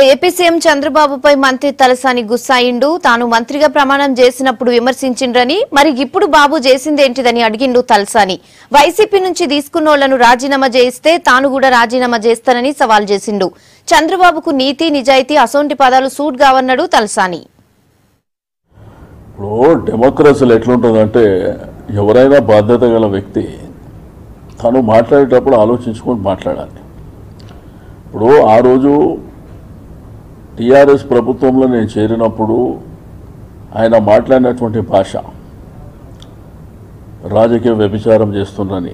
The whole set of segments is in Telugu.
ఏపీ సీఎం చంద్రబాబుపై మంత్రి తలసాని గుస్సాయిండు. తాను మంత్రిగా ప్రమాణం చేసినప్పుడు విమర్శించిండ్రని, మరి ఇప్పుడు బాబు చేసిందేంటిదని అడిగిండు తలసాని. వైసీపీ నుంచి తీసుకున్నోళ్లను రాజీనామా చేయిస్తే తాను కూడా రాజీనామా చేస్తానని సవాల్ చేసిండు. చంద్రబాబుకు నీతి నిజాయితీ అసొంటి పదాలు సూట్ కావన్నాడు తలసాని. డెమోక్రసీలో ఎట్లుంటుందంటే ఎవరైనా బాధ్యత గల వ్యక్తి తను మాట్లాడేటప్పుడు ఆలోచించుకొని మాట్లాడాలి. ఇప్పుడు ఆ రోజు టీఆర్ఎస్ ప్రభుత్వంలో నేను చేరినప్పుడు ఆయన మాట్లాడినటువంటి భాష రాజకీయ వ్యభిచారం చేస్తుందని,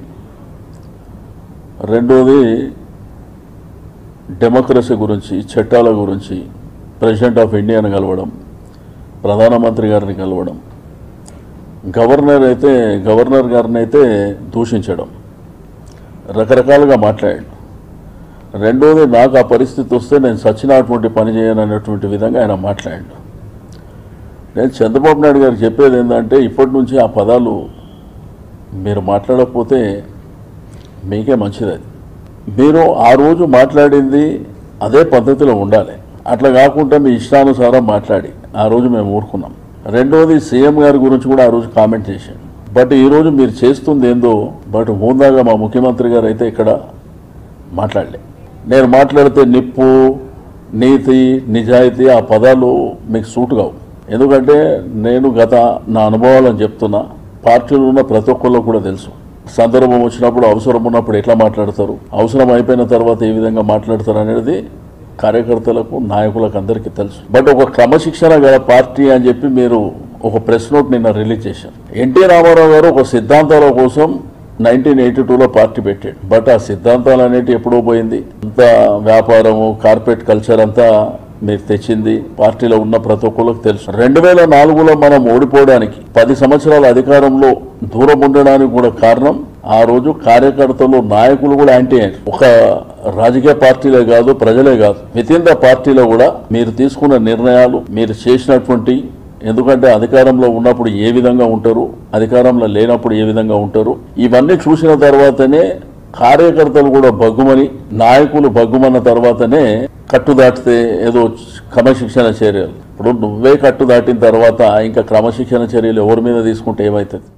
రెండోది డెమోక్రసీ గురించి, చట్టాల గురించి ప్రెసిడెంట్ ఆఫ్ ఇండియాని కలవడం, ప్రధానమంత్రి గారిని కలవడం, గవర్నర్ గారిని అయితే దూషించడం, రకరకాలుగా మాట్లాడాడు. రెండోది నాకు ఆ పరిస్థితి వస్తే నేను సచ్చినటువంటి పని చేయనన్నటువంటి విధంగా ఆయన మాట్లాడాడు. నేను చంద్రబాబు నాయుడు గారికి చెప్పేది ఏంటంటే, ఇప్పటి నుంచి ఆ పదాలు మీరు మాట్లాడకపోతే మీకే మంచిది. అది మీరు ఆ రోజు మాట్లాడింది అదే పద్ధతిలో ఉండాలి. అట్లా కాకుండా మీ ఇష్టానుసారం మాట్లాడి ఆ రోజు మేము ఊరుకున్నాం. రెండోది సీఎం గారి గురించి కూడా ఆ రోజు కామెంట్ చేశాను. బట్ ఈరోజు మీరు చేస్తుంది ఏందో బట్ హోందాగా మా ముఖ్యమంత్రి గారు అయితే ఇక్కడ మాట్లాడలే. నేను మాట్లాడితే నిప్పు, నీతి, నిజాయితీ ఆ పదాలు మీకు సూట్ కావు. ఎందుకంటే నేను నా అనుభవాలను చెప్తున్నా. పార్టీలో ఉన్న ప్రతి ఒక్కళ్ళు కూడా తెలుసు, సందర్భం వచ్చినప్పుడు, అవసరం ఉన్నప్పుడు ఎట్లా మాట్లాడతారు, అవసరం అయిపోయిన తర్వాత ఏ విధంగా మాట్లాడతారు అనేది కార్యకర్తలకు, నాయకులకు అందరికీ తెలుసు. బట్ ఒక క్రమశిక్షణ గల పార్టీ అని చెప్పి మీరు ఒక ప్రెస్ నోట్ నిన్న రిలీజ్ చేశారు. ఎన్టీ రామారావు గారు ఒక సిద్ధాంతాల కోసం 1982లో పార్టీ పెట్టాడు. బట్ ఆ సిద్ధాంతాలు అనేవి ఎప్పుడో పోయింది. అంత వ్యాపారము, కార్పొరేట్ కల్చర్ అంతా మీరు తెచ్చింది పార్టీలో ఉన్న ప్రతి ఒక్కరికి తెలుసు. 2004లో మనం ఓడిపోవడానికి, 10 సంవత్సరాల అధికారంలో దూరం ఉండడానికి కూడా కారణం ఆ రోజు కార్యకర్తలు, నాయకులు కూడా యాంటీ అయ్యారు. ఒక రాజకీయ పార్టీలే కాదు, ప్రజలే కాదు, వితిన్ ద పార్టీలో కూడా మీరు తీసుకున్న నిర్ణయాలు, మీరు చేసినటువంటి, ఎందుకంటే అధికారంలో ఉన్నప్పుడు ఏ విధంగా ఉంటారు, అధికారంలో లేనప్పుడు ఏ విధంగా ఉంటారు, ఇవన్నీ చూసిన తర్వాతనే కార్యకర్తలు కూడా బగ్గుమని, నాయకులు బగ్గుమన్న తర్వాతనే కట్టు దాటితే ఏదో క్రమశిక్షణ చర్యలు. ఇప్పుడు నువ్వే కట్టు దాటిన తర్వాత ఇంకా క్రమశిక్షణ చర్యలు ఎవరి మీద తీసుకుంటే ఏమవుతుంది?